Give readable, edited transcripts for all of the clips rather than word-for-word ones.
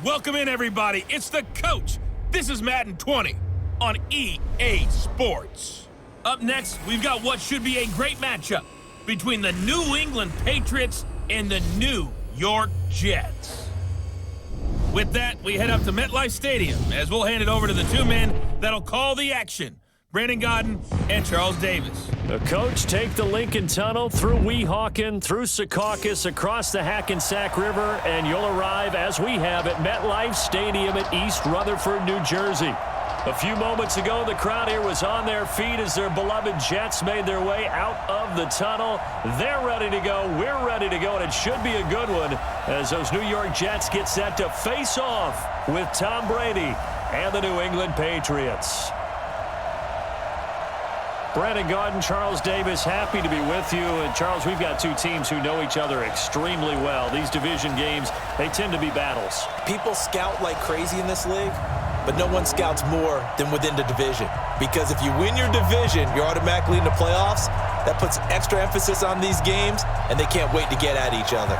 Welcome in, everybody. It's the coach. This is Madden 20 on EA Sports. Up next, we've got what should be a great matchup between the New England Patriots and the New York Jets. With that, we head up to MetLife Stadium as we'll hand it over to the two men that'll call the action, Brandon Godden and Charles Davis. The coach, take the Lincoln Tunnel through Weehawken, through Secaucus, across the Hackensack River, and you'll arrive, as we have, at MetLife Stadium at East Rutherford, New Jersey. A few moments ago, the crowd here was on their feet as their beloved Jets made their way out of the tunnel. They're ready to go. We're ready to go, and it should be a good one as those New York Jets get set to face off with Tom Brady and the New England Patriots. Brandon Godden, Charles Davis, happy to be with you. And, Charles, we've got two teams who know each other extremely well. These division games, they tend to be battles. People scout like crazy in this league, but no one scouts more than within the division. Because if you win your division, you're automatically in the playoffs. That puts extra emphasis on these games, and they can't wait to get at each other.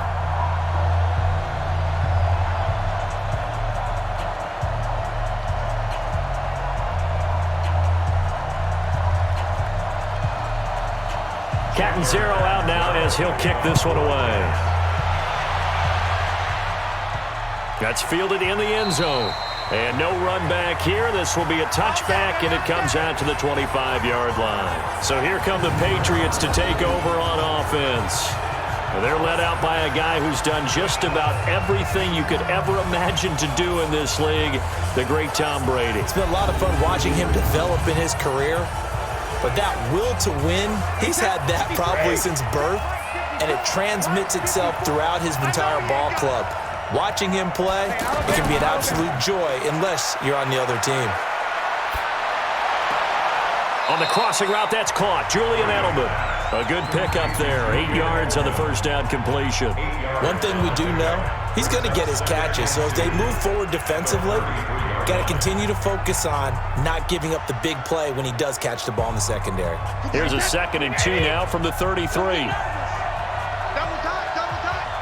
Catanzaro out now as he'll kick this one away. That's fielded in the end zone. And no run back here. This will be a touchback, and it comes out to the 25-yard line. So here come the Patriots to take over on offense. They're led out by a guy who's done just about everything you could ever imagine to do in this league, the great Tom Brady. It's been a lot of fun watching him develop in his career. But that will to win, he's had that probably since birth, and it transmits itself throughout his entire ball club. Watching him play, it can be an absolute joy unless you're on the other team. On the crossing route, that's caught. Julian Edelman. A good pickup there. 8 yards on the first down completion. One thing we do know, he's going to get his catches. So as they move forward defensively, got to continue to focus on not giving up the big play when he does catch the ball in the secondary. Here's a 2nd and 2 now from the 33. Double time.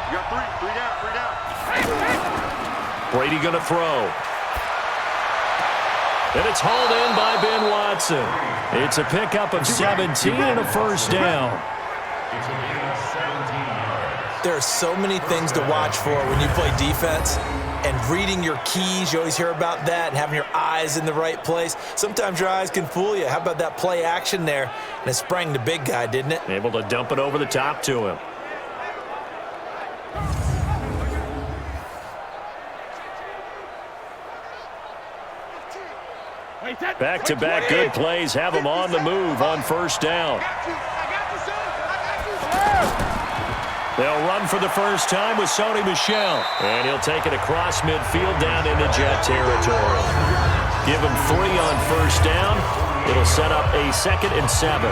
You got three down. Brady going to throw. And it's hauled in by Ben Watson. It's a pickup of 17 and a first down. There are so many things to watch for when you play defense. And reading your keys, you always hear about that, and having your eyes in the right place. Sometimes your eyes can fool you. How about that play action there? And it sprang the big guy, didn't it? Able to dump it over the top to him. Back-to-back good plays have him on the move on first down. They'll run for the first time with Sony Michel. And he'll take it across midfield down into Jet territory. Give him 3 on first down. It'll set up a 2nd and 7.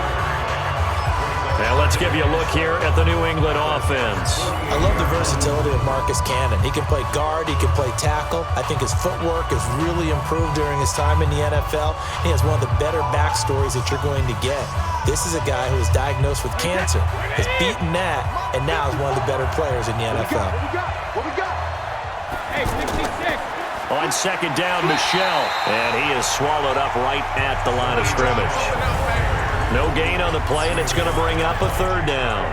Now let's give you a look here at the New England offense. I love the versatility of Marcus Cannon. He can play guard, he can play tackle. I think his footwork has really improved during his time in the NFL. He has one of the better backstories that you're going to get. This is a guy who was diagnosed with cancer, has beaten that, and now is one of the better players in the NFL. What we got? Hey, 66. On 2nd down, Michel. And he is swallowed up right at the line of scrimmage. No gain on the play, and it's going to bring up a 3rd down.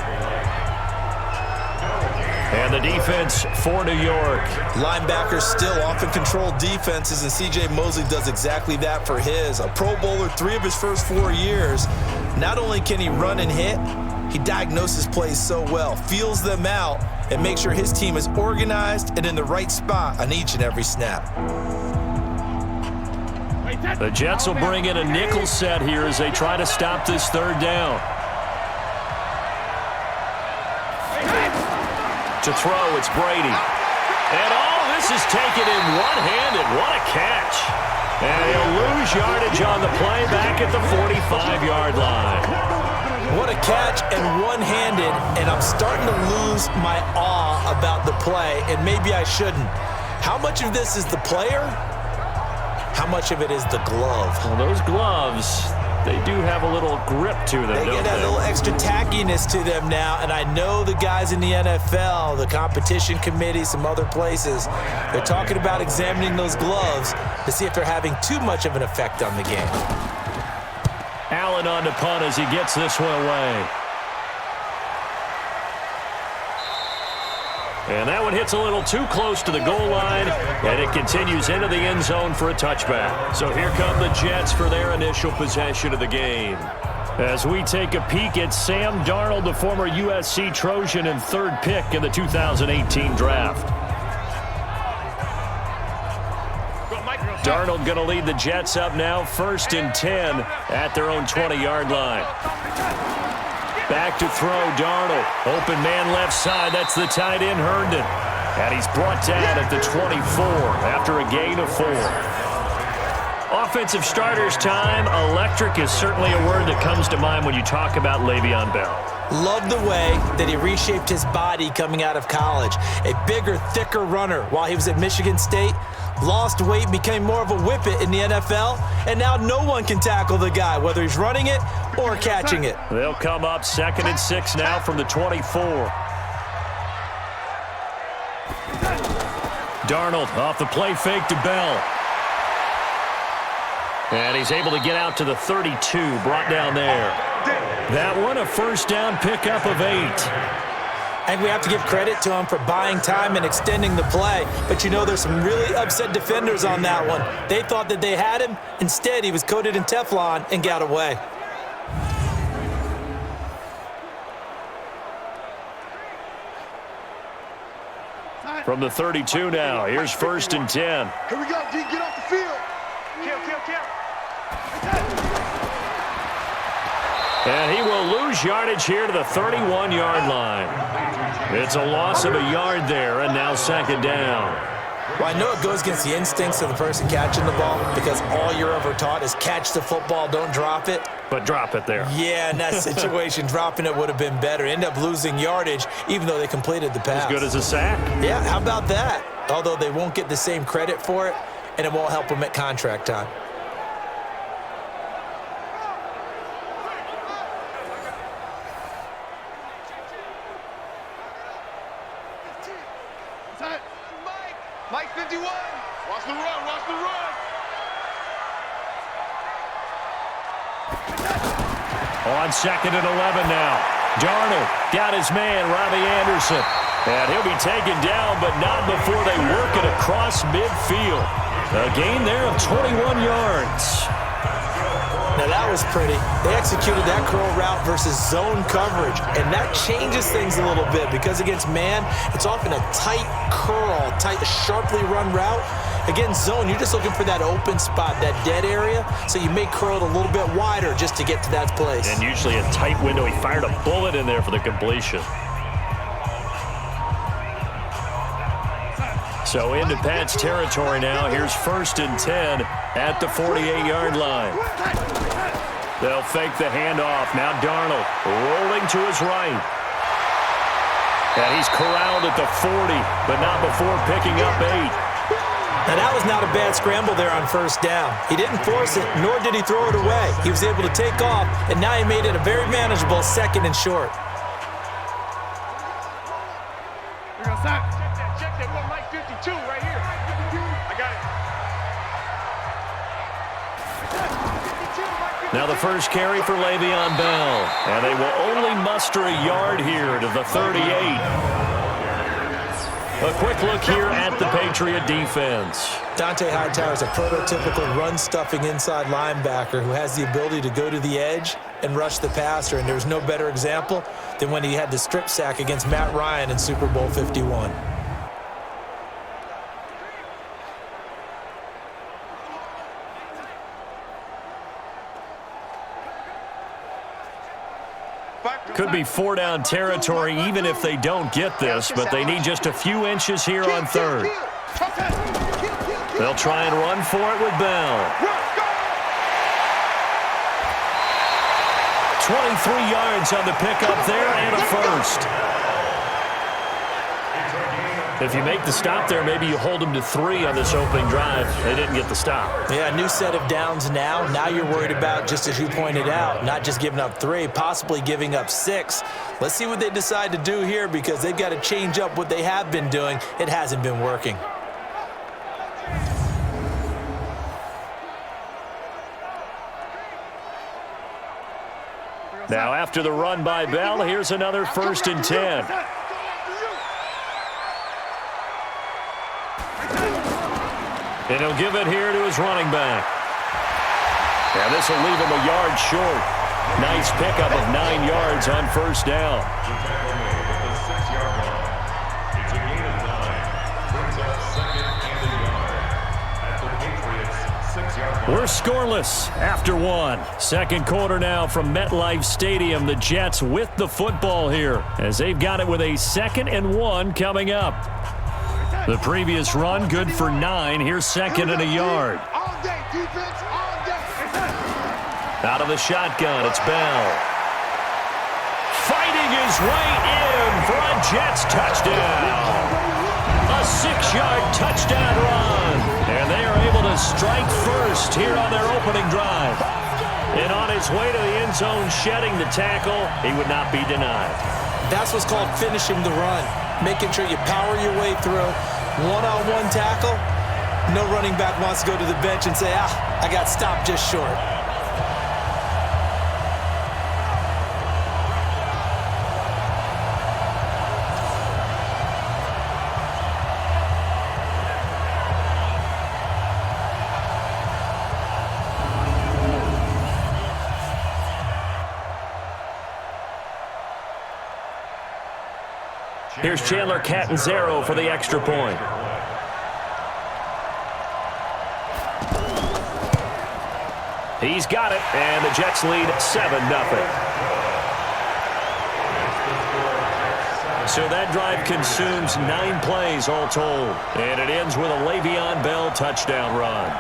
And the defense for New York. Linebackers still often control defenses, and C.J. Mosley does exactly that for his. A Pro Bowler 3 of his first 4 years. Not only can he run and hit, he diagnoses plays so well, feels them out, and makes sure his team is organized and in the right spot on each and every snap. The Jets will bring in a nickel set here as they try to stop this 3rd down. To throw, it's Brady. And this is taken in one-handed. What a catch. And he'll lose yardage on the play back at the 45-yard line. What a catch and one-handed, and I'm starting to lose my awe about the play, and maybe I shouldn't. How much of this is the player? How much of it is the glove? Well, those gloves, they do have a little grip to them, They don't get a little extra tackiness to them now, and I know the guys in the NFL, the competition committee, some other places, they're talking about examining those gloves to see if they're having too much of an effect on the game. Allen on to punt as he gets this one away. And that one hits a little too close to the goal line, and it continues into the end zone for a touchback. So here come the Jets for their initial possession of the game. As we take a peek at Sam Darnold, the former USC Trojan and third pick in the 2018 draft. Darnold going to lead the Jets up now, 1st and 10 at their own 20-yard line. Back to throw, Darnold. Open man left side. That's the tight end, Herndon. And he's brought down at the 24 after a gain of 4. Offensive starters time. Electric is certainly a word that comes to mind when you talk about Le'Veon Bell. Love the way that he reshaped his body coming out of college. A bigger, thicker runner while he was at Michigan State. Lost weight, became more of a whippet in the NFL, and now no one can tackle the guy, whether he's running it or catching it. They'll come up 2nd and 6 now from the 24. Darnold off the play fake to Bell. And he's able to get out to the 32, brought down there. That one, a first down pickup of 8. I think we have to give credit to him for buying time and extending the play. But you know, there's some really upset defenders on that one. They thought that they had him. Instead, he was coated in Teflon and got away. From the 32 now, here's 1st and 10. Here we go, D. Get off the field. Kill. And he will lose yardage here to the 31-yard line. It's a loss of a yard there, and now 2nd down. Well, I know it goes against the instincts of the person catching the ball because all you're ever taught is catch the football, don't drop it. But drop it there. Yeah, in that situation, dropping it would have been better. End up losing yardage, even though they completed the pass. As good as a sack? Yeah, how about that? Although they won't get the same credit for it, and it won't help them at contract time. Mike 51. Watch the run. On 2nd and 11 now. Darnold got his man, Robbie Anderson. And he'll be taken down, but not before they work it across midfield. A gain there of 21 yards. Now that was pretty. They executed that curl route versus zone coverage, and that changes things a little bit because against man, it's often a tight curl, tight, sharply run route. Against zone, you're just looking for that open spot, that dead area, so you may curl it a little bit wider just to get to that place. And usually a tight window. He fired a bullet in there for the completion. So into Pat's territory now. Here's 1st and 10 at the 48-yard line. They'll fake the handoff. Now Darnold rolling to his right. And he's corralled at the 40, but not before picking up 8. Now that was not a bad scramble there on 1st down. He didn't force it, nor did he throw it away. He was able to take off, and now he made it a very manageable 2nd and short. Check that one, Mike 52 right here. I got it. Now the first carry for Le'Veon Bell. And they will only muster a yard here to the 38. A quick look here at the Patriot defense. Dante Hightower is a prototypical run-stuffing inside linebacker who has the ability to go to the edge and rush the passer, and there's no better example than when he had the strip sack against Matt Ryan in Super Bowl 51. Could be 4-down territory even if they don't get this, but they need just a few inches here on 3rd. They'll try and run for it with Bell. 23 yards on the pickup there and a first. If you make the stop there, maybe you hold them to 3 on this opening drive. They didn't get the stop. Yeah, new set of downs now. Now you're worried about, just as you pointed out, not just giving up 3, possibly giving up 6. Let's see what they decide to do here, because they've got to change up what they have been doing. It hasn't been working. Now after the run by Bell, here's another 1st and 10. And he'll give it here to his running back. And this will leave him a yard short. Nice pickup of 9 yards on 1st down. We're scoreless after 1. Second quarter now from MetLife Stadium. The Jets with the football here as they've got it with a 2nd and 1 coming up. The previous run good for 9. Here's 2nd and a yard. Out of the shotgun, it's Bell. Fighting his way in for a Jets touchdown. A 6-yard touchdown run. And they are able to strike first here on their opening drive. And on his way to the end zone, shedding the tackle, he would not be denied. That's what's called finishing the run. Making sure you power your way through. One-on-one tackle. No running back wants to go to the bench and say, I got stopped just short. Here's Chandler Catanzaro for the extra point. He's got it, and the Jets lead 7-0. So that drive consumes 9 plays all told, and it ends with a Le'Veon Bell touchdown run.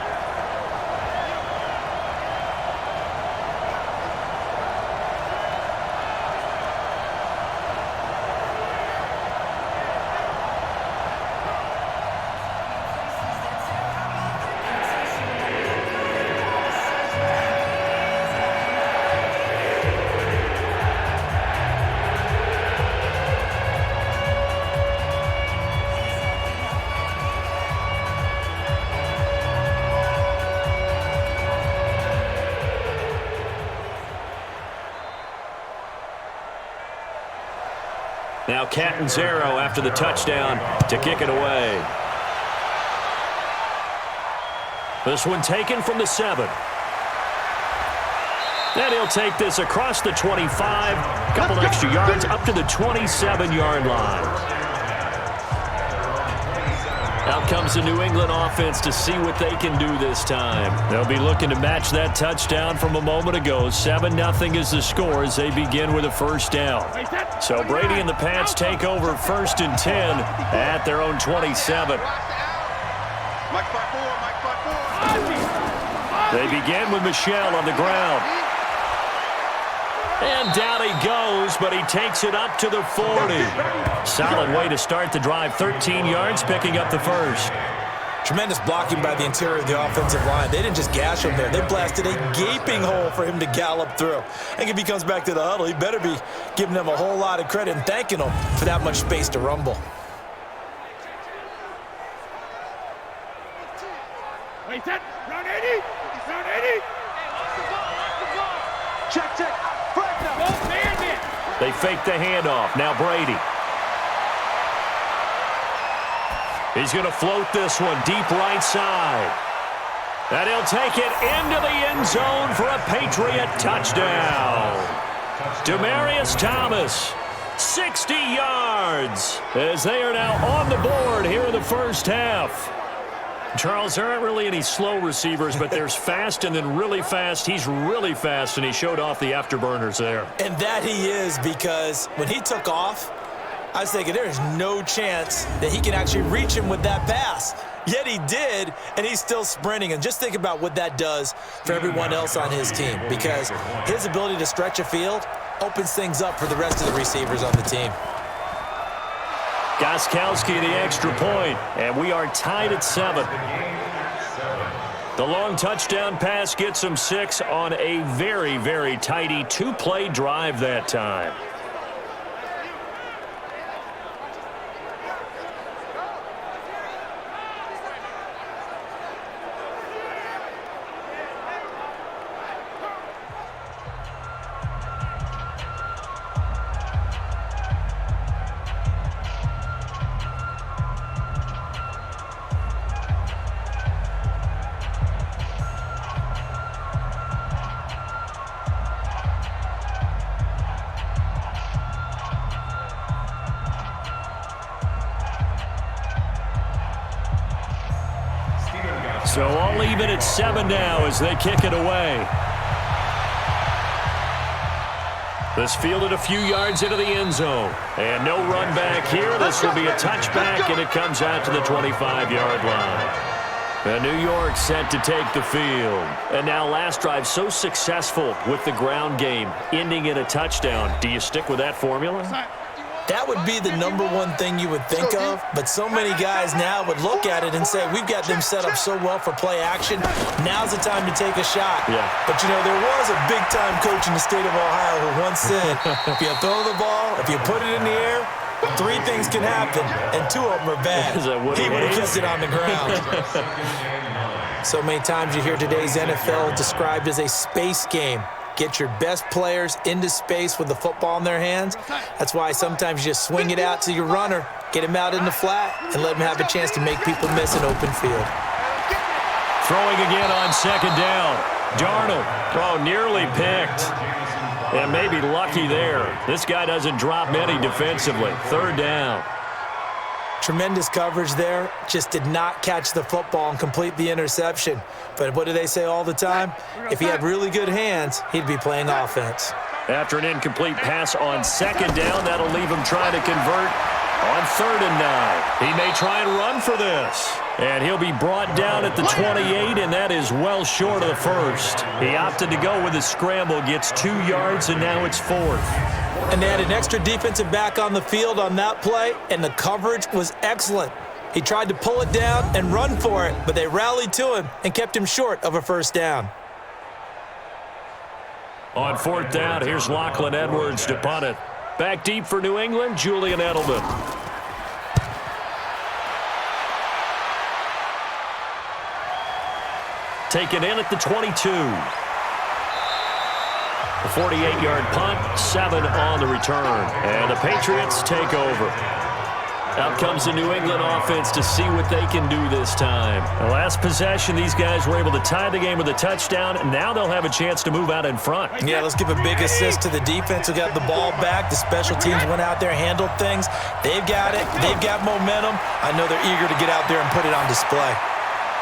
Now Catanzaro after the touchdown to kick it away. This one taken from the 7. And he'll take this across the 25. Couple extra yards up to the 27-yard line. Out comes the New England offense to see what they can do this time. They'll be looking to match that touchdown from a moment ago. 7-0 is the score as they begin with a 1st down. So Brady and the Pats take over 1st and 10 at their own 27. They begin with Michel on the ground. And down he goes, but he takes it up to the 40. Solid way to start the drive. 13 yards, picking up the 1st. Tremendous blocking by the interior of the offensive line. They didn't just gash him there. They blasted a gaping hole for him to gallop through. I think if he comes back to the huddle, he better be giving them a whole lot of credit and thanking them for that much space to rumble. Wait, set, round 80, round 80. Check, check. They fake the handoff. Now Brady. He's going to float this one deep right side. And he'll take it into the end zone for a Patriot touchdown. Demaryius Thomas, 60 yards, as they are now on the board here in the 1st half. Charles, there aren't really any slow receivers, but there's fast and then really fast. He's really fast, and he showed off the afterburners there. And that he is, because when he took off, I was thinking there's no chance that he can actually reach him with that pass. Yet he did, and he's still sprinting. And just think about what that does for everyone else on his team, because his ability to stretch a field opens things up for the rest of the receivers on the team. Gostkowski the extra point, and we are tied at 7. The long touchdown pass gets him 6 on a very, very tidy 2-play drive that time. So all even at 7 now as they kick it away. This fielded a few yards into the end zone. And no run back here. This will be a touchback, and it comes out to the 25-yard line. And New York set to take the field. And now last drive so successful with the ground game, ending in a touchdown. Do you stick with that formula? That would be the #1 thing you would think of, but so many guys now would look at it and say, we've got them set up so well for play action, now's the time to take a shot. Yeah. But, you know, there was a big-time coach in the state of Ohio who once said, if you throw the ball, if you put it in the air, 3 things can happen, and 2 of them are bad. He would have kept it on the ground. So many times you hear today's NFL described as a space game. Get your best players into space with the football in their hands. That's why sometimes you just swing it out to your runner, get him out in the flat, and let him have a chance to make people miss an open field. Throwing again on 2nd down. Darnold. Oh, nearly picked. And maybe lucky there. This guy doesn't drop many defensively. 3rd down. Tremendous coverage there. Just did not catch the football and complete the interception. But what do they say all the time? If he had really good hands, he'd be playing offense. After an incomplete pass on 2nd down, that'll leave him trying to convert on 3rd and 9. He may try and run for this. And he'll be brought down at the 28, and that is well short of the first. He opted to go with a scramble, gets 2 yards, and now it's 4th. And they had an extra defensive back on the field on that play, and the coverage was excellent. He tried to pull it down and run for it, but they rallied to him and kept him short of a 1st down. On 4th down, here's Lachlan Edwards to punt it. Back deep for New England, Julian Edelman. Taken in at the 22. A 48-yard punt, 7 on the return. And the Patriots take over. Out comes the New England offense to see what they can do this time. The last possession, these guys were able to tie the game with a touchdown, and now they'll have a chance to move out in front. Yeah, let's give a big assist to the defense who got the ball back. The special teams went out there, handled things. They've got it. They've got momentum. I know they're eager to get out there and put it on display.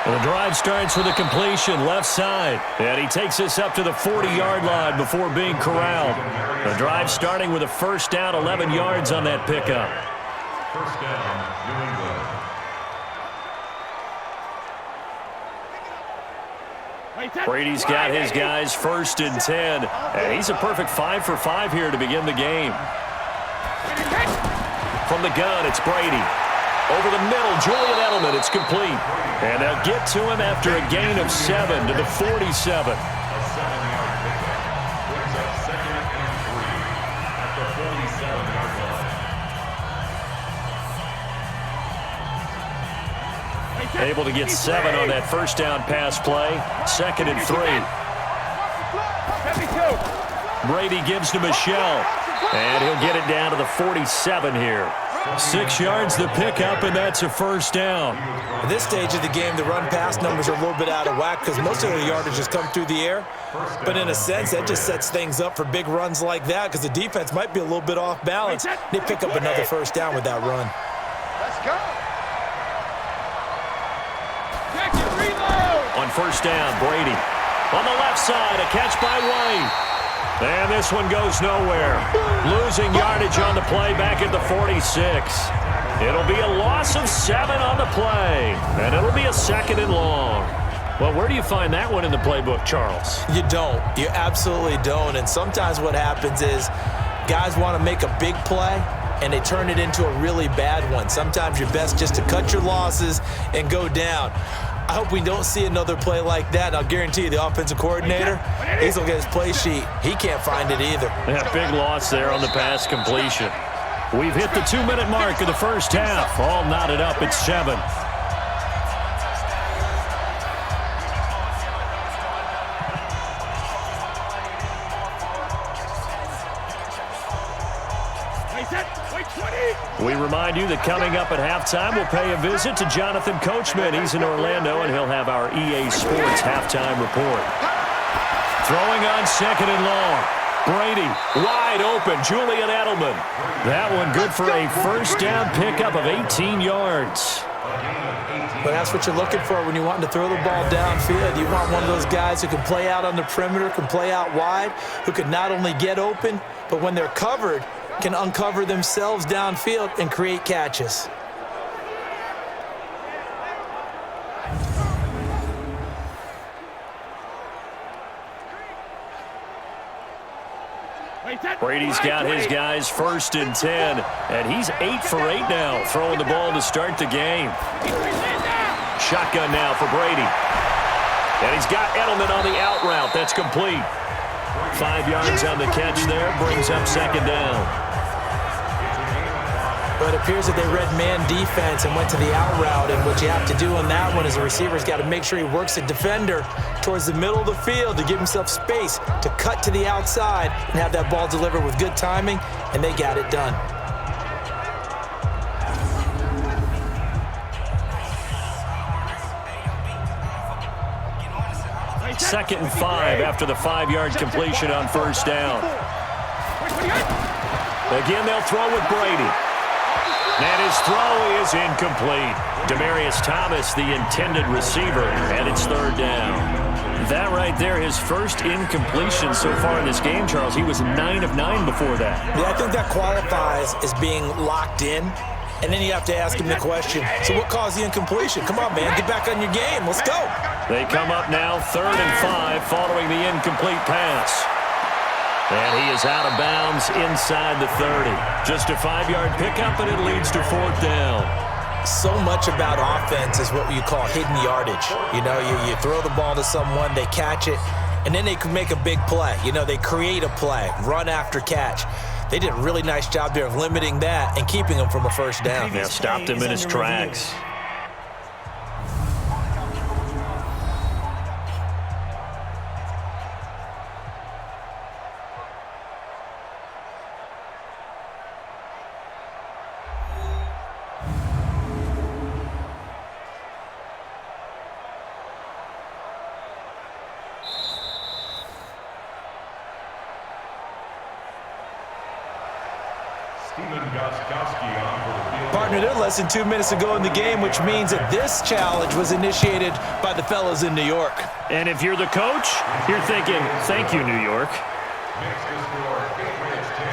And the drive starts with a completion left side. And he takes us up to the 40-yard line before being corralled. The drive starting with a 1st down, 11 yards on that pickup. 1st down, New England. Brady's got his guys 1st and 10. And he's a perfect 5 for 5 here to begin the game. From the gun, it's Brady. Over the middle, Julian Edelman, it's complete. And they'll get to him after a gain of 7 to the 47. A 7-yard pickup. Brings up 2nd and 3 at the 47-yard line. Able to get 7 on that 1st down pass play. 2nd and 3. Brady gives to Michelle. And he'll get it down to the 47 here. 6 yards the pickup, and that's a 1st down. At this stage of the game, the run-pass numbers are a little bit out of whack because most of the yardage has come through the air. But in a sense, that just sets things up for big runs like that because the defense might be a little bit off balance. They pick up another 1st down with that run. Let's go. On 1st down, Brady. On the left side, a catch by White. And this one goes nowhere. Losing yardage on the play back at the 46. It'll be a loss of 7 on the play. And it'll be a 2nd and long. Well, where do you find that one in the playbook, Charles? You don't. You absolutely don't. And sometimes what happens is guys want to make a big play, and they turn it into a really bad one. Sometimes you're best just to cut your losses and go down. I hope we don't see another play like that. I'll guarantee you the offensive coordinator, he's going to get his play sheet. He can't find it either. Yeah, big loss there on the pass completion. We've hit the 2-minute mark of the first half. All knotted up at 7. We remind you that coming up at halftime, we'll pay a visit to Jonathan Coachman. He's in Orlando, and he'll have our EA Sports halftime report. Throwing on 2nd and long. Brady, wide open, Julian Edelman. That one good for a first down pickup of 18 yards. But that's what you're looking for when you want to throw the ball downfield. You want one of those guys who can play out on the perimeter, can play out wide, who can not only get open, but when they're covered, can uncover themselves downfield and create catches. Brady's got his guys 1st and 10, and he's 8 for 8 now, throwing the ball to start the game. Shotgun now for Brady. And he's got Edelman on the out route. That's complete. 5 yards on the catch there, brings up 2nd down. But it appears that they read man defense and went to the out route, and what you have to do on that one is the receiver's got to make sure he works the defender towards the middle of the field to give himself space to cut to the outside and have that ball delivered with good timing, and they got it done. Second and 5 after the 5-yard completion on first down. Again, they'll throw with Brady. And his throw is incomplete. Demaryius Thomas, the intended receiver, and it's 3rd down. That right there, his first incompletion so far in this game, Charles. He was 9 of 9 before that. Yeah, I think that qualifies as being locked in. And then you have to ask him the question, so what caused the incompletion? Come on, man, get back on your game. Let's go. They come up now 3rd and 5 following the incomplete pass. And he is out of bounds inside the 30. Just a 5-yard pickup, and it leads to 4th down. So much about offense is what you call hidden yardage. You know, you throw the ball to someone, they catch it, and then they can make a big play. You know, they create a play, run after catch. They did a really nice job there of limiting that and keeping him from a first down. Yeah, stopped him in his tracks. Partner, they're less than 2 minutes ago in the game, which means that this challenge was initiated by the fellas in New York. And if you're the coach, you're thinking, thank you, New York.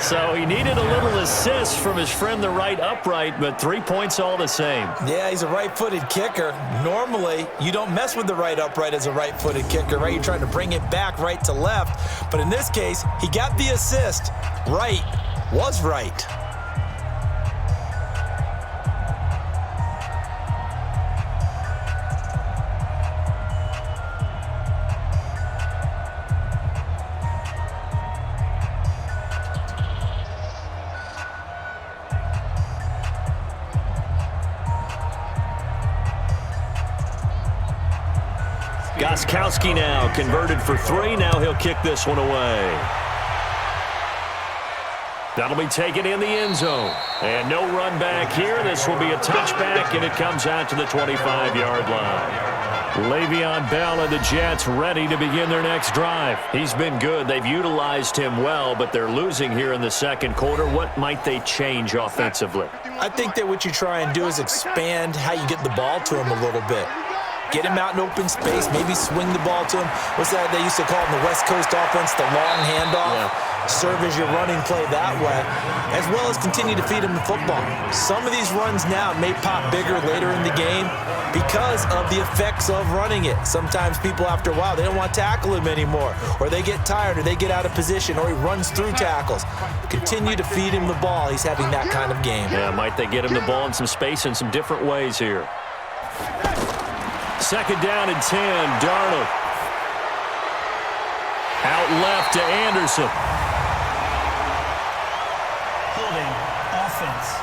So he needed a little assist from his friend, the right upright, but 3 points all the same. Yeah, he's a right-footed kicker. Normally, you don't mess with the right upright as a right-footed kicker, right? You're trying to bring it back right to left. But in this case, he got the assist. Right was right. Gostkowski now converted for 3. Now he'll kick this one away. That'll be taken in the end zone. And no run back here. This will be a touchback, and it comes out to the 25-yard line. Le'Veon Bell and the Jets ready to begin their next drive. He's been good. They've utilized him well, but they're losing here in the second quarter. What might they change offensively? I think that what you try and do is expand how you get the ball to him a little bit. Get him out in open space, maybe swing the ball to him. What's that they used to call it in the West Coast offense, the long handoff? Yeah. serve as your running play that way, as well as continue to feed him the football. Some of these runs now may pop bigger later in the game because of the effects of running it. Sometimes people, after a while, they don't want to tackle him anymore, or they get tired, or they get out of position, or he runs through tackles. Continue to feed him the ball. He's having that kind of game. Yeah, might they get him the ball in some space in some different ways here. Second down and 10, Darnold. Out left to Anderson. Holding offense.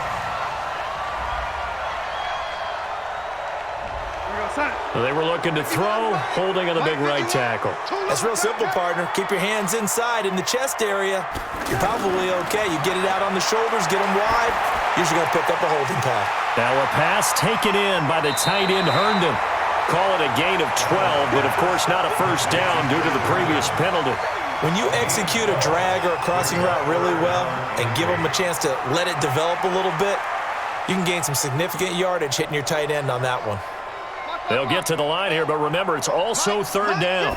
So they were looking to throw, holding on the big right tackle. That's real simple, partner. Keep your hands inside in the chest area. You're probably okay. You get it out on the shoulders, get them wide. Usually going to pick up a holding call. Now a pass taken in by the tight end, Herndon. Call it a gain of 12, but of course not a first down due to the previous penalty. When you execute a drag or a crossing route really well and give them a chance to let it develop a little bit, you can gain some significant yardage hitting your tight end on that one. They'll get to the line here, but remember, it's also third down.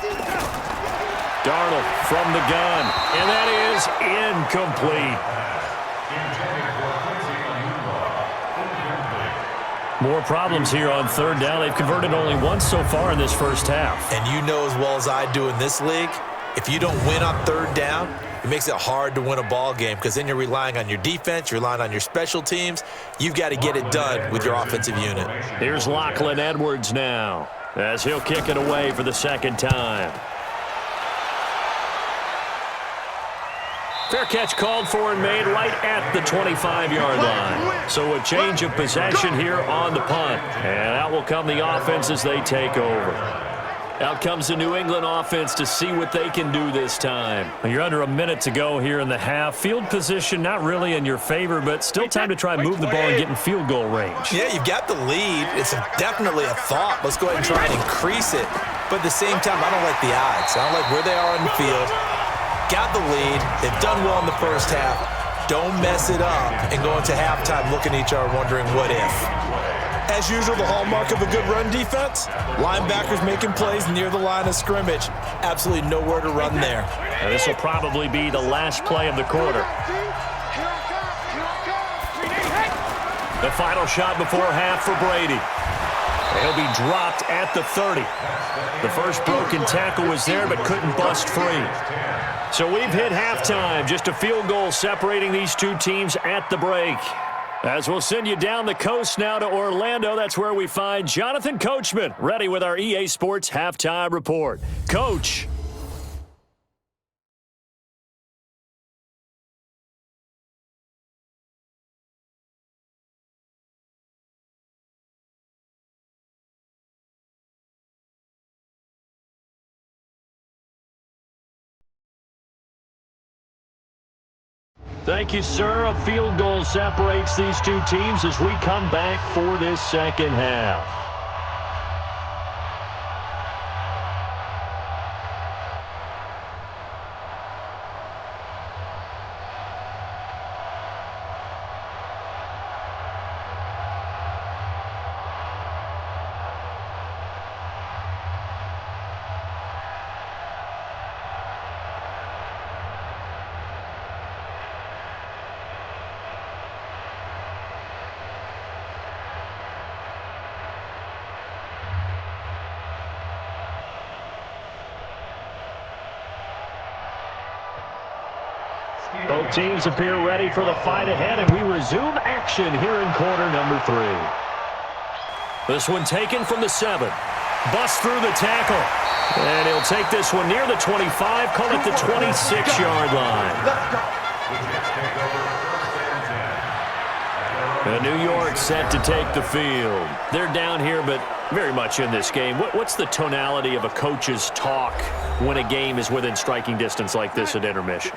Darnold from the gun, and that is incomplete. More problems here on third down. They've converted only once so far in this first half. And you know as well as I do in this league, if you don't win on third down, it makes it hard to win a ball game because then you're relying on your defense, you're relying on your special teams. You've got to get it done with your offensive unit. Here's Lachlan Edwards now as he'll kick it away for the second time. Fair catch called for and made right at the 25-yard line. So a change of possession here on the punt. And out will come the offense as they take over. Out comes the New England offense to see what they can do this time. You're under a minute to go here in the half. Field position not really in your favor, but still time to try and move the ball and get in field goal range. Yeah, you've got the lead. It's definitely a thought. Let's go ahead and try and increase it. But at the same time, I don't like the odds. I don't like where they are on the field. Got the lead. They've done well in the first half. Don't mess it up and go into halftime looking at each other wondering what if. As usual, the hallmark of a good run defense, linebackers making plays near the line of scrimmage. Absolutely nowhere to run there. Now, this will probably be the last play of the quarter. The final shot before half for Brady. He'll be dropped at the 30. The first broken tackle was there but couldn't bust free. So we've hit halftime. Just a field goal separating these two teams at the break. As we'll send you down the coast now to Orlando, that's where we find Jonathan Coachman, ready with our EA Sports Halftime Report. Coach. Thank you, sir. A field goal separates these two teams as we come back for this second half. Both teams appear ready for the fight ahead, and we resume action here in quarter number 3. This one taken from the 7. Bust through the tackle. And he'll take this one near the 25, call it the 26-yard line. And New York set to take the field. They're down here, but very much in this game. What's the tonality of a coach's talk when a game is within striking distance like this at intermission?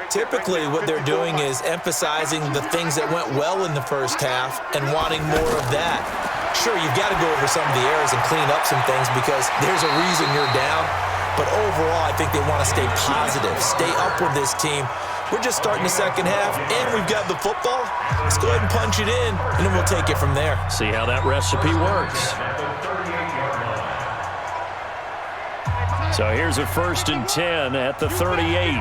Typically, what they're doing is emphasizing the things that went well in the first half and wanting more of that. Sure, you've got to go over some of the errors and clean up some things because there's a reason you're down. But overall, I think they want to stay positive, stay up with this team. We're just starting the second half, and we've got the football. Let's go ahead and punch it in, and then we'll take it from there. See how that recipe works. So here's a 1st and 10 at the 38.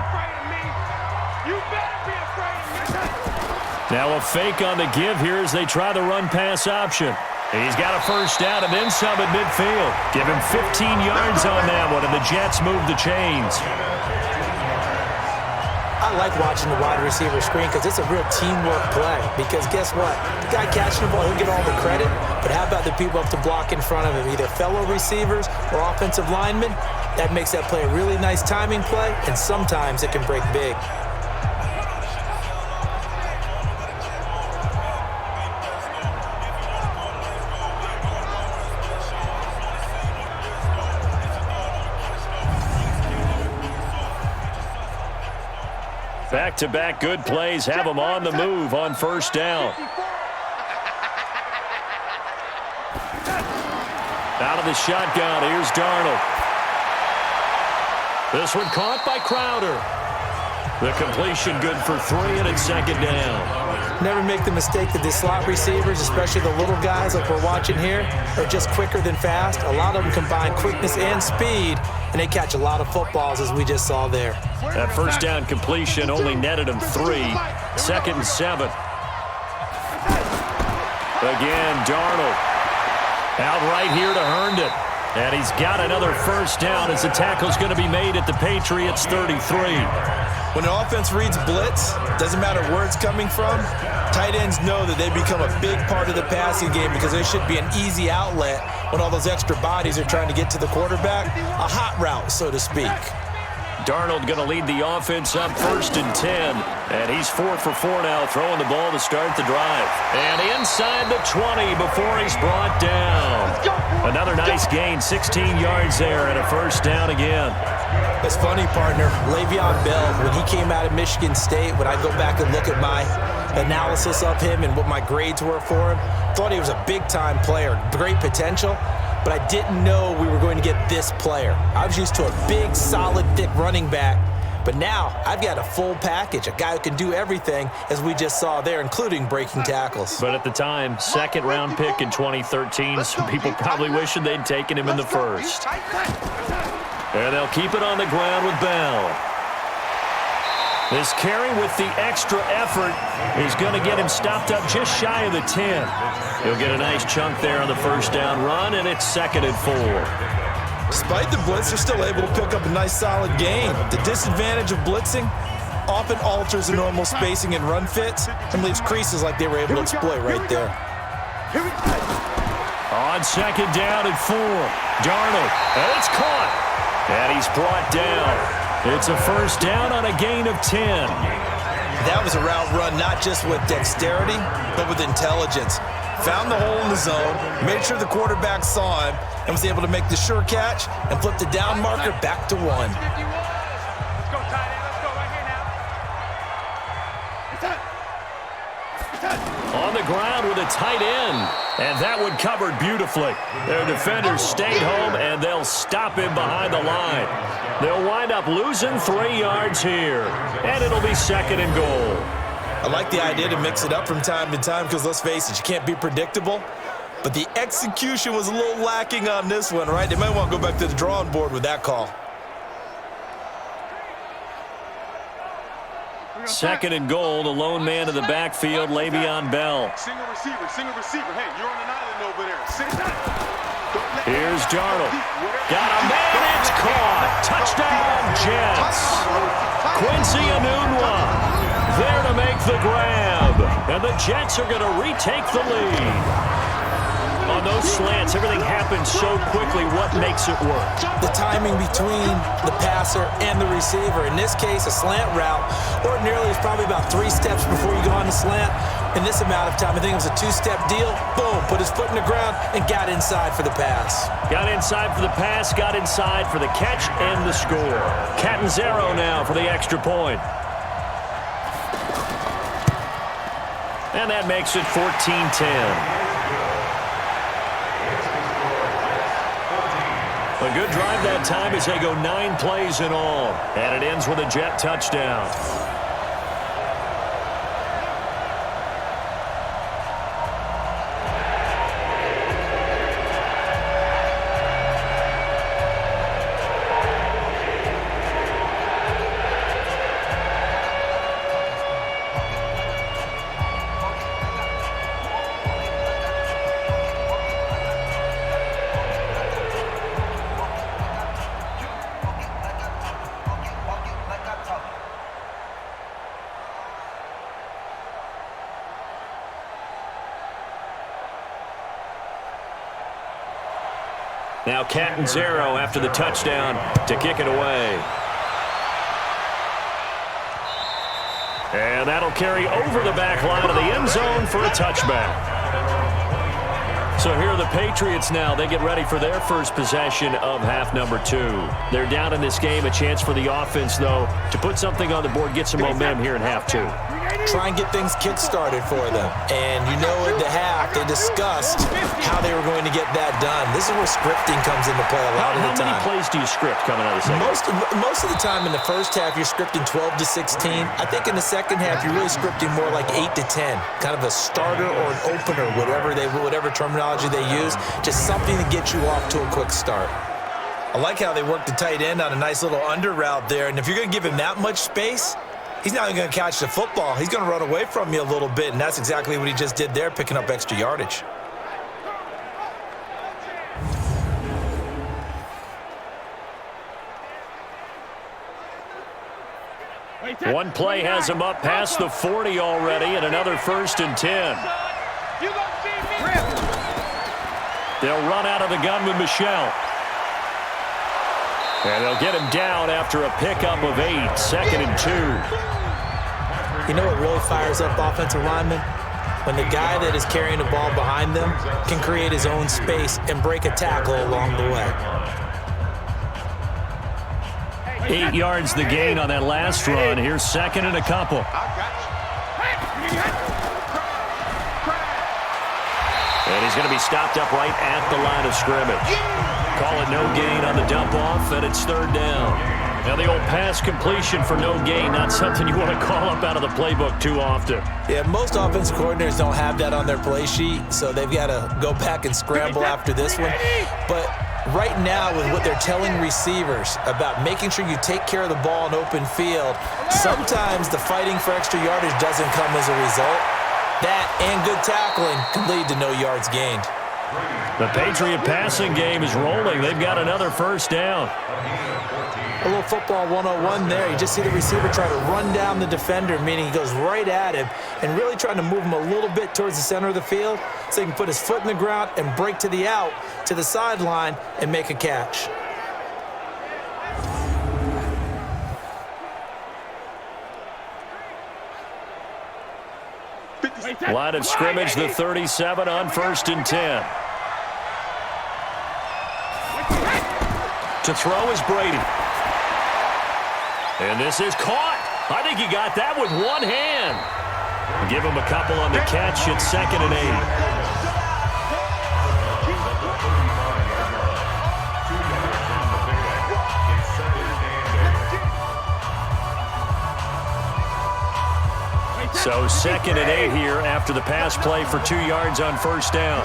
Now a fake on the give here as they try the run-pass option. He's got a first down and then some at midfield. Give him 15 yards on that one, and the Jets move the chains. I like watching the wide receiver screen because it's a real teamwork play. Because guess what? The guy catching the ball, he'll get all the credit. But how about the people up to block in front of him, either fellow receivers or offensive linemen? That makes that play a really nice timing play, and sometimes it can break big. Back-to-back good plays have them on the move on first down. Out of the shotgun, here's Darnold. This one caught by Crowder. The completion good for 3, and it's second down. Never make the mistake that the slot receivers, especially the little guys like we're watching here, are just quicker than fast. A lot of them combine quickness and speed, and they catch a lot of footballs, as we just saw there. That first down completion only netted him 3. Second and 7. Again, Darnold. Out right here to Herndon. And he's got another first down as the tackle's going to be made at the Patriots' 33. When an offense reads blitz, doesn't matter where it's coming from, tight ends know that they become a big part of the passing game because there should be an easy outlet when all those extra bodies are trying to get to the quarterback. A hot route, so to speak. Darnold going to lead the offense up first and 10. And he's 4 for 4 now, throwing the ball to start the drive. And inside the 20 before he's brought down. Another nice gain, 16 yards there, and a first down again. It's funny, partner. Le'Veon Bell, when he came out of Michigan State, when I go back and look at my analysis of him and what my grades were for him, thought he was a big-time player, great potential. But I didn't know we were going to get this player. I was used to a big, solid, thick running back. But now I've got a full package, a guy who can do everything, as we just saw there, including breaking tackles. But at the time, second-round pick in 2013, some people probably wishing they'd taken him in the first. And they'll keep it on the ground with Bell. This carry with the extra effort is going to get him stopped up just shy of the 10. He'll get a nice chunk there on the first down run, and it's second and 4. Despite the blitz, they're still able to pick up a nice solid gain. The disadvantage of blitzing often alters the normal spacing and run fits and leaves creases like they were able to exploit right there. On second down and 4, Darnold, and it's caught. And he's brought down. It's a first down on a gain of 10. That was a route run not just with dexterity, but with intelligence. Found the hole in the zone, made sure the quarterback saw him, and was able to make the sure catch and flip the down marker back to 1. Let's go, tight end. Let's go right here now. On the ground with a tight end. And that one covered beautifully. Their defenders stayed home, and they'll stop him behind the line. They'll wind up losing 3 yards here. And it'll be second and goal. I like the idea to mix it up from time to time because, let's face it, you can't be predictable. But the execution was a little lacking on this one, right? They might want to go back to the drawing board with that call. Second and goal, the lone man in the backfield, Le'Veon Bell. Single receiver. Hey, you're on an island over there. Here's Darnold. Got a man, it's caught. Touchdown, Jets. Quincy Enunwa there to make the grab. And the Jets are going to retake the lead. On those slants, everything happens so quickly. What makes it work? The timing between the passer and the receiver. In this case, a slant route ordinarily is probably about 3 steps before you go on the slant. In this amount of time, I think it was a 2-step deal. Boom, put his foot in the ground and got inside for the pass. Got inside for the pass, got inside for the catch and the score. Catanzaro now for the extra point. And that makes it 14-10. A good drive that time as they go 9 plays in all. And it ends with a Jet touchdown. Now Catanzaro after the touchdown to kick it away. And that'll carry over the back line of the end zone for a touchback. So here are the Patriots now. They get ready for their first possession of half number 2. They're down in this game. A chance for the offense, though, to put something on the board, get some momentum here in half 2. Try and get things kick-started for them. And you know at the half, they discussed how they were going to get that done. This is where scripting comes into play a lot of the time. How many plays do you script coming out of the second? Most of the time in the first half, you're scripting 12 to 16. I think in the second half, you're really scripting more like 8 to 10. Kind of a starter or an opener, whatever terminology they use. Just something to get you off to a quick start. I like how they work the tight end on a nice little under route there. And if you're going to give him that much space, he's not even going to catch the football. He's going to run away from you a little bit, and that's exactly what he just did there, picking up extra yardage. One play has him up past the 40 already, and another 1st and 10. They'll run out of the gun with Michelle. And they'll get him down after a pickup of 8, 2nd and 2. You know what really fires up offensive linemen? When the guy that is carrying the ball behind them can create his own space and break a tackle along the way. 8 yards the gain on that last run. Here's 2nd and a couple. And he's going to be stopped up right at the line of scrimmage. Call it no gain on the dump off, and it's 3rd down. Now the old pass completion for no gain, not something you want to call up out of the playbook too often. Yeah, most offensive coordinators don't have that on their play sheet, so they've got to go back and scramble after this one. But right now, with what they're telling receivers about making sure you take care of the ball in open field, sometimes the fighting for extra yardage doesn't come as a result. That and good tackling can lead to no yards gained. The Patriot passing game is rolling. They've got another 1st down. A little football 101 there. You just see the receiver try to run down the defender, meaning he goes right at him and really trying to move him a little bit towards the center of the field so he can put his foot in the ground and break to the out, to the sideline, and make a catch. Line of scrimmage, the 37 on 1st and 10. To throw is Brady. And this is caught. I think he got that with one hand. Give him a couple on the catch. It's 2nd and 8. So 2nd and 8 here after the pass play for 2 yards on 1st down.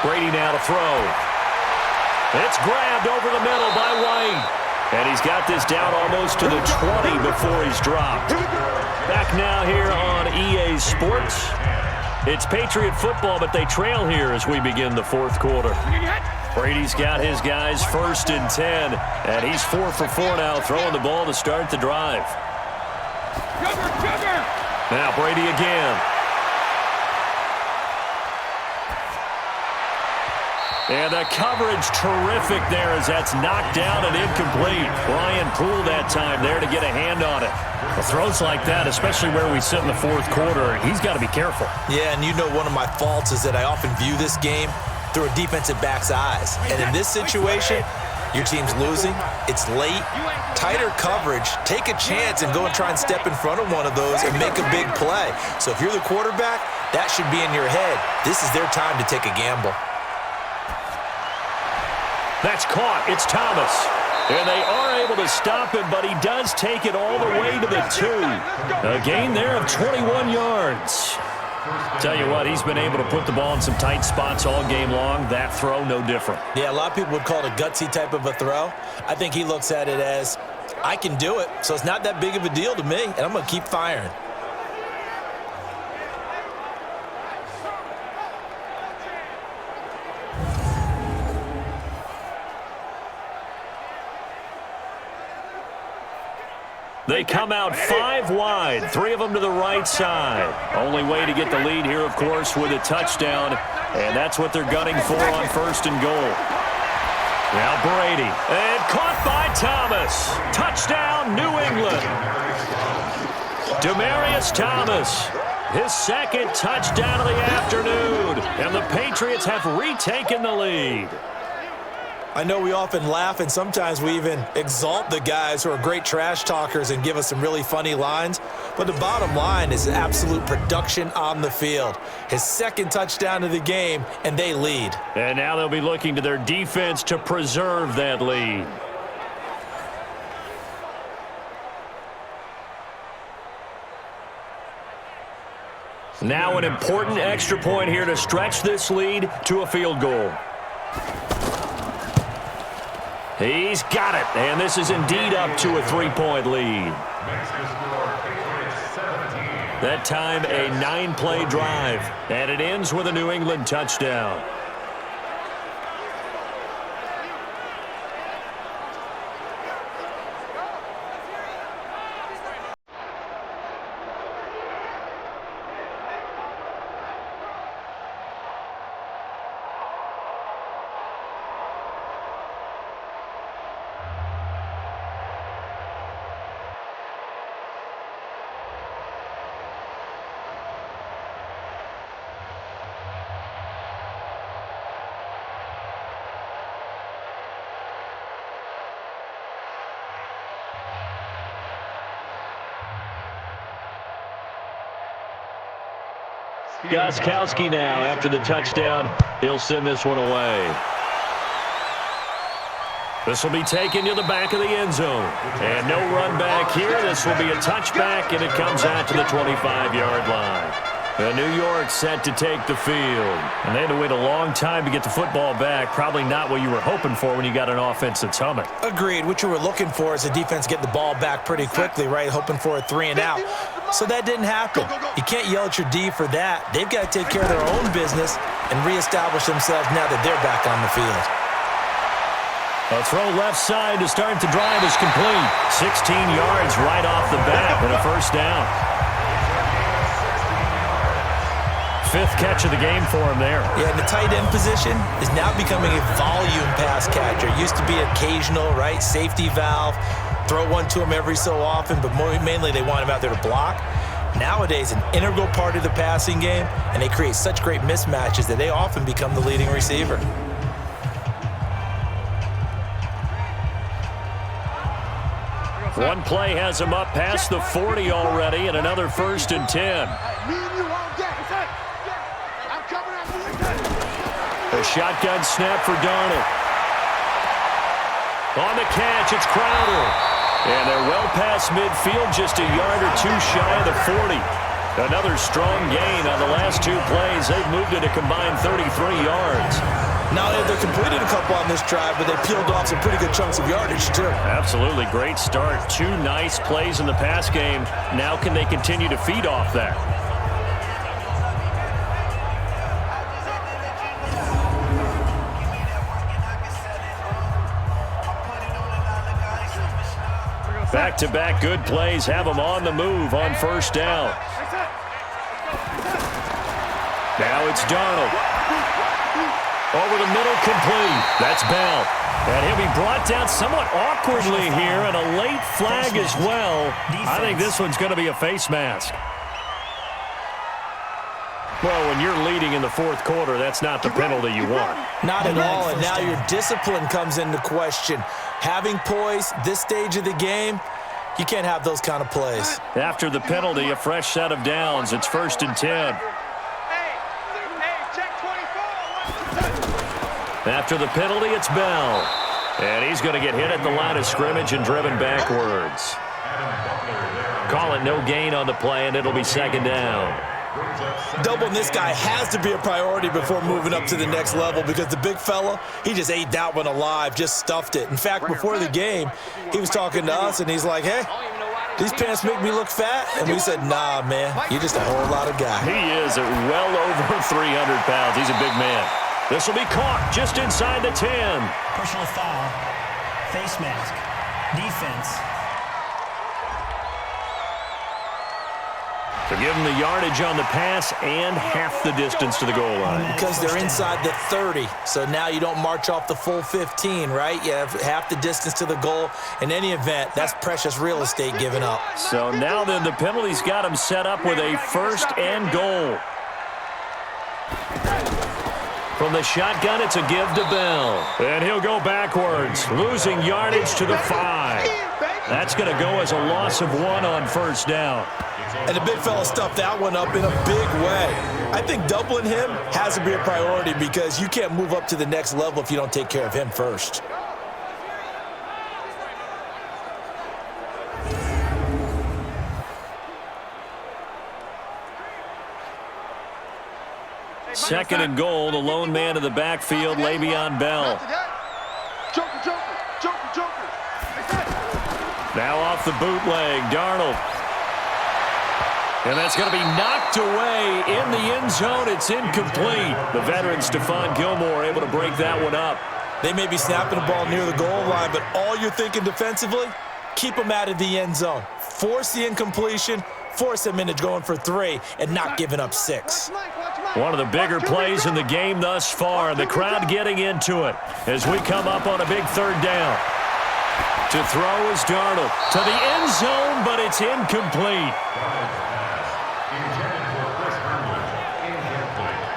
Brady now to throw. It's grabbed over the middle by White. And he's got this down almost to the 20 before he's dropped. Back now here on EA Sports. It's Patriot football, but they trail here as we begin the 4th quarter. Brady's got his guys 1st and 10, and he's 4 for 4 now, throwing the ball to start the drive. Now Brady again. And the coverage terrific there as that's knocked down and incomplete. Brian Poole that time there to get a hand on it. Well, throws like that, especially where we sit in the 4th quarter, he's got to be careful. Yeah, and you know one of my faults is that I often view this game through a defensive back's eyes. And in this situation, your team's losing, it's late, tighter coverage, take a chance and go and try and step in front of one of those and make a big play. So if you're the quarterback, that should be in your head. This is their time to take a gamble. That's caught. It's Thomas. And they are able to stop him, but he does take it all the way to the 2. A gain there of 21 yards. Tell you what, he's been able to put the ball in some tight spots all game long. That throw, no different. Yeah, a lot of people would call it a gutsy type of a throw. I think he looks at it as, I can do it, so it's not that big of a deal to me, and I'm going to keep firing. They come out 5 wide, 3 of them to the right side. Only way to get the lead here, of course, with a touchdown, and that's what they're gunning for on 1st and goal. Now Brady, and caught by Thomas. Touchdown, New England. Demaryius Thomas, his 2nd touchdown of the afternoon, and the Patriots have retaken the lead. I know we often laugh, and sometimes we even exalt the guys who are great trash talkers and give us some really funny lines. But the bottom line is absolute production on the field. His 2nd touchdown of the game, and they lead. And now they'll be looking to their defense to preserve that lead. Now an important extra point here to stretch this lead to a field goal. He's got it, and this is indeed up to a 3-point lead. That time a 9-play drive, and it ends with a New England touchdown. Gostkowski now, after the touchdown, he'll send this one away. This will be taken to the back of the end zone. And no run back here. This will be a touchback, and it comes out to the 25-yard line. New York set to take the field. And they had to wait a long time to get the football back. Probably not what you were hoping for when you got an offense that's humming. Agreed. What you were looking for is the defense get the ball back pretty quickly, right? Hoping for a 3 and out. So that didn't happen. You can't yell at your D for that. They've got to take care of their own business and reestablish themselves now that they're back on the field. A throw left side to start the drive is complete. 16 yards right off the bat and a 1st down. 5th catch of the game for him there. Yeah, and the tight end position is now becoming a volume pass catcher. Used to be occasional, right? Safety valve. Throw one to him every so often, but mainly they want him out there to block. Nowadays, an integral part of the passing game, and they create such great mismatches that they often become the leading receiver. One play has him up past the 40 already, and another 1st and 10. A shotgun snap for Darnold. On the catch, it's Crowder. And they're well past midfield, just a yard or 2 shy of the 40. Another strong gain on the last 2 plays. They've moved it a combined 33 yards. Now they've completed a couple on this drive, but they peeled off some pretty good chunks of yardage, too. Absolutely. Great start. 2 nice plays in the pass game. Now can they continue to feed off that? Back-to-back good plays have them on the move on 1st down. Now it's Darnold. Over the middle, complete. That's Bell. And he'll be brought down somewhat awkwardly here, and a late flag as well. I think this one's going to be a face mask. Well, when you're leading in the 4th quarter, that's not the penalty you want. Not at all, and now your discipline comes into question. Having poise this stage of the game, you can't have those kind of plays. After the penalty, a fresh set of downs. It's 1st and 10. After the penalty, it's Bell. And he's going to get hit at the line of scrimmage and driven backwards. Call it no gain on the play, and it'll be 2nd down. Doubling this guy has to be a priority before moving up to the next level, because the big fella, he just ate that one alive, just stuffed it. In fact, before the game, he was talking to us, and he's like, hey, these pants make me look fat? And we said, nah, man, you're just a whole lot of guy. He is at well over 300 pounds. He's a big man. This will be caught just inside the 10. Personal foul, face mask, defense. So give them the yardage on the pass and half the distance to the goal line. Because they're inside the 30, so now you don't march off the full 15, right? You have half the distance to the goal. In any event, that's precious real estate given up. So now then the penalty's got them set up with a 1st and goal. From the shotgun, it's a give to Bell. And he'll go backwards, losing yardage to the 5. That's going to go as a loss of 1 on 1st down. And the big fella stuffed that one up in a big way. I think doubling him has to be a priority because you can't move up to the next level if you don't take care of him first. Second and goal, the lone man in the backfield, Le'Veon Bell. Now off the bootleg, Darnold. And that's going to be knocked away in the end zone. It's incomplete. The veteran Stephon Gilmore able to break that one up. They may be snapping the ball near the goal line, but all you're thinking defensively, keep them out of the end zone. Force the incompletion, force them into going for 3, and not giving up 6. One of the bigger plays in the game thus far. The crowd getting into it as we come up on a big 3rd down. To throw is Darnold. To the end zone, but it's incomplete.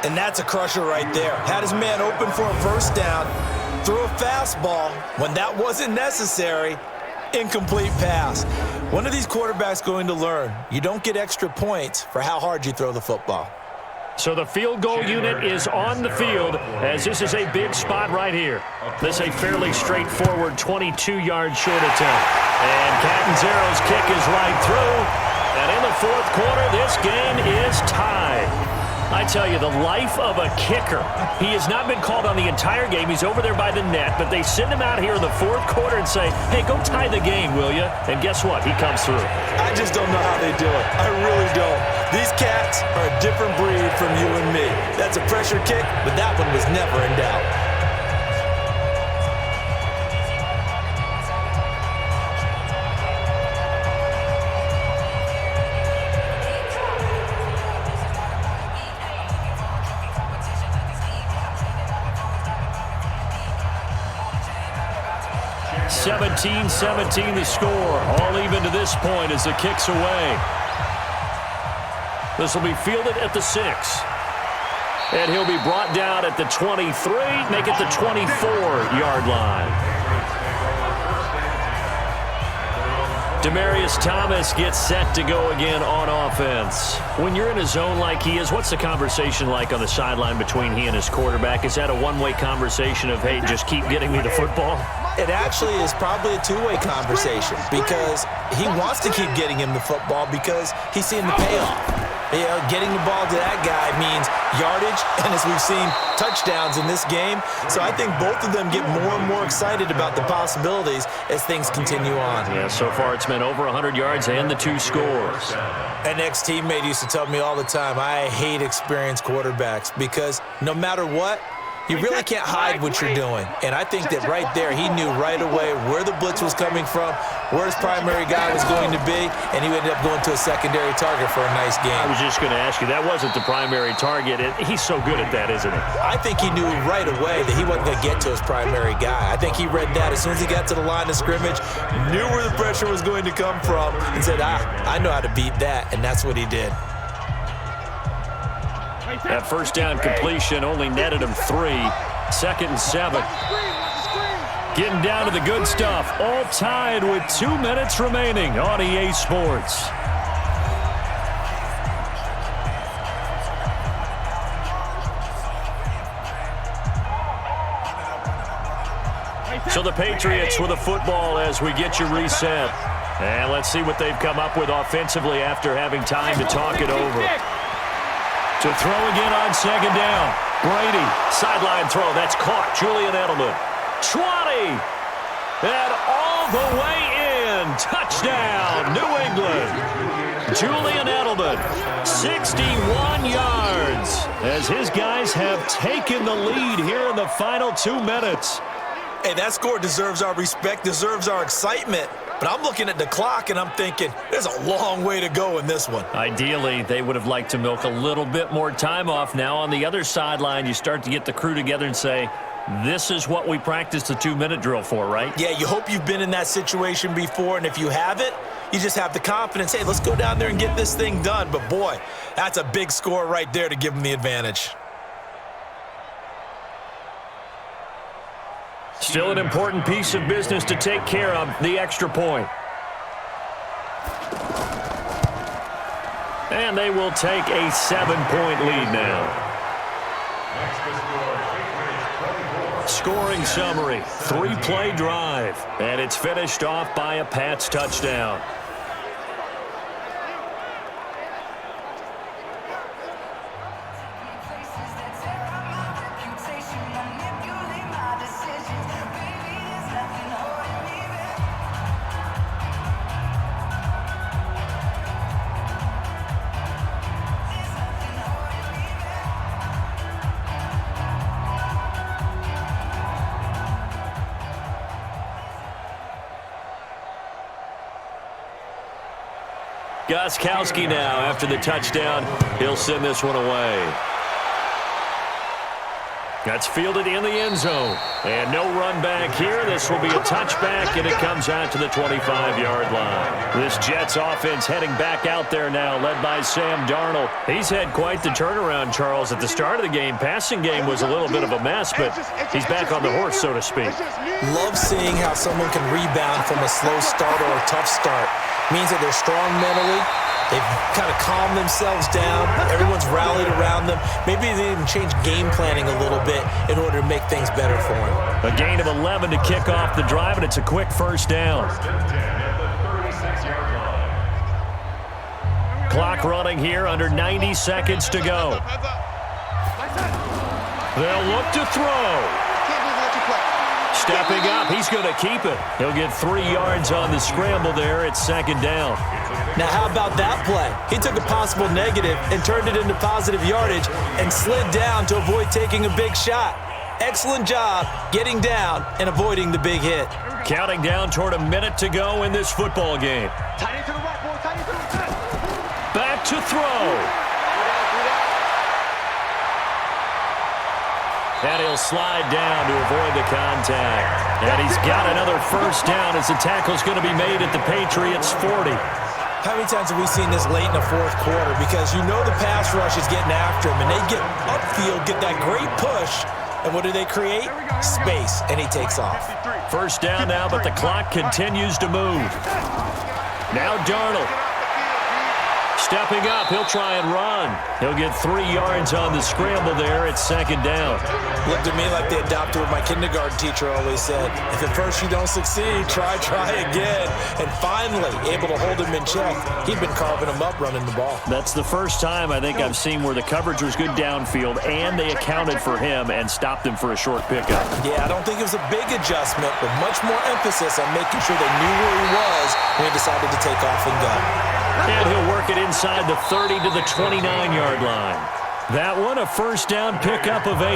And that's a crusher right there. Had his man open for a 1st down, threw a fastball when that wasn't necessary. Incomplete pass. One of these quarterbacks going to learn, you don't get extra points for how hard you throw the football. So the field goal unit is on the field as this is a big spot right here. This is a fairly straightforward 22-yard short attempt. And Catanzaro's kick is right through. And in the 4th quarter, this game is tied. I tell you, the life of a kicker. He has not been called on the entire game. He's over there by the net, but they send him out here in the 4th quarter and say, hey, go tie the game, will you? And guess what? He comes through. I just don't know how they do it. I really don't. These cats are a different breed from you and me. That's a pressure kick, but that one was never in doubt. 17-17 the score. All even to this point as the kick's away. This will be fielded at the 6. And he'll be brought down at the 23, make it the 24-yard line. Demaryius Thomas gets set to go again on offense. When you're in a zone like he is, what's the conversation like on the sideline between he and his quarterback? Is that a one-way conversation of, hey, just keep getting me the football? It actually is probably a two-way conversation because he wants to keep getting him the football because he's seeing the payoff. You know, getting the ball to that guy means yardage, and as we've seen, touchdowns in this game. So I think both of them get more and more excited about the possibilities as things continue on. Yeah, so far it's been over 100 yards and the 2 scores. An ex-teammate used to tell me all the time, I hate experienced quarterbacks because no matter what, you really can't hide what you're doing. And I think that right there, he knew right away where the blitz was coming from, where his primary guy was going to be, and he ended up going to a secondary target for a nice game. I was just going to ask you, that wasn't the primary target. He's so good at that, isn't he? I think he knew right away that he wasn't going to get to his primary guy. I think he read that as soon as he got to the line of scrimmage, knew where the pressure was going to come from, and said, I know how to beat that, and that's what he did. That first down completion only netted him 3. 2nd and 7. Getting down to the good stuff. All tied with 2 minutes remaining on EA Sports. So the Patriots with a football as we get you reset. And let's see what they've come up with offensively after having time to talk it over. To throw again on 2nd down. Brady, sideline throw. That's caught. Julian Edelman. 20. And all the way in. Touchdown, New England. Julian Edelman, 61 yards. As his guys have taken the lead here in the final 2 minutes. Hey, that score deserves our respect, deserves our excitement. But I'm looking at the clock, and I'm thinking, there's a long way to go in this one. Ideally, they would have liked to milk a little bit more time off. Now, on the other sideline, you start to get the crew together and say, this is what we practiced the 2-minute drill for, right? Yeah, you hope you've been in that situation before, and if you haven't, you just have the confidence, hey, let's go down there and get this thing done. But, boy, that's a big score right there to give them the advantage. Still an important piece of business to take care of, the extra point. And they will take a 7-point lead now. Scoring summary, 3-play drive, and it's finished off by a Pats touchdown. Gostkowski now after the touchdown. He'll send this one away. That's fielded in the end zone. And no run back here. This will be a touchback, and it comes out to the 25-yard line. This Jets offense heading back out there now, led by Sam Darnold. He's had quite the turnaround, Charles. At the start of the game, passing game was a little bit of a mess, but he's back on the horse, so to speak. Love seeing how someone can rebound from a slow start or a tough start. Means that they're strong mentally. They've kind of calmed themselves down. Everyone's rallied around them. Maybe they even changed game planning a little bit in order to make things better for them. A gain of 11 to kick off the drive, and it's a quick first down. Clock running here, under 90 seconds to go. They'll look to throw. Stepping up, he's going to keep it. He'll get 3 yards on the scramble there. It's second down. Now, how about that play? He took a possible negative and turned it into positive yardage and slid down to avoid taking a big shot. Excellent job getting down and avoiding the big hit. Counting down toward a minute to go in this football game. Back to throw. And he'll slide down to avoid the contact. And he's got another first down as the tackle's going to be made at the Patriots' 40. How many times have we seen this late in the fourth quarter? Because you know the pass rush is getting after him, and they get upfield, get that great push, and what do they create? Space, and he takes off. First down now, but the clock continues to move. Now Darnold. Stepping up, he'll try and run. He'll get 3 yards on the scramble there. It's second down. Looked to me like they adopted what my kindergarten teacher always said. If at first you don't succeed, try again. And finally, able to hold him in check. He'd been carving him up running the ball. That's the first time I think I've seen where the coverage was good downfield and they accounted for him and stopped him for a short pickup. Yeah, I don't think it was a big adjustment, but much more emphasis on making sure they knew where he was when he decided to take off and go. And he'll work it inside the 30 to the 29-yard line. That one, a first down pickup of 8.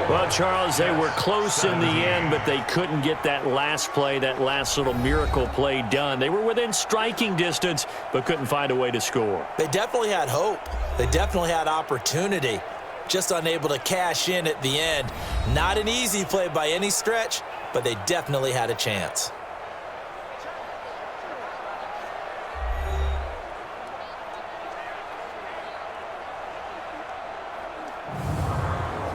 Well, Charles, they were close in the end, but they couldn't get that last play, that last little miracle play done. They were within striking distance, but couldn't find a way to score. They definitely had hope. They definitely had opportunity. Just unable to cash in at the end. Not an easy play by any stretch, but they definitely had a chance.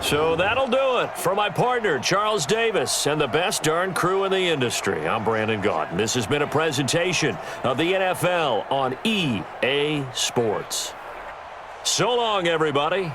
So that'll do it for my partner, Charles Davis, and the best darn crew in the industry. I'm Brandon Gaudin. This has been a presentation of the NFL on EA Sports. So long, everybody.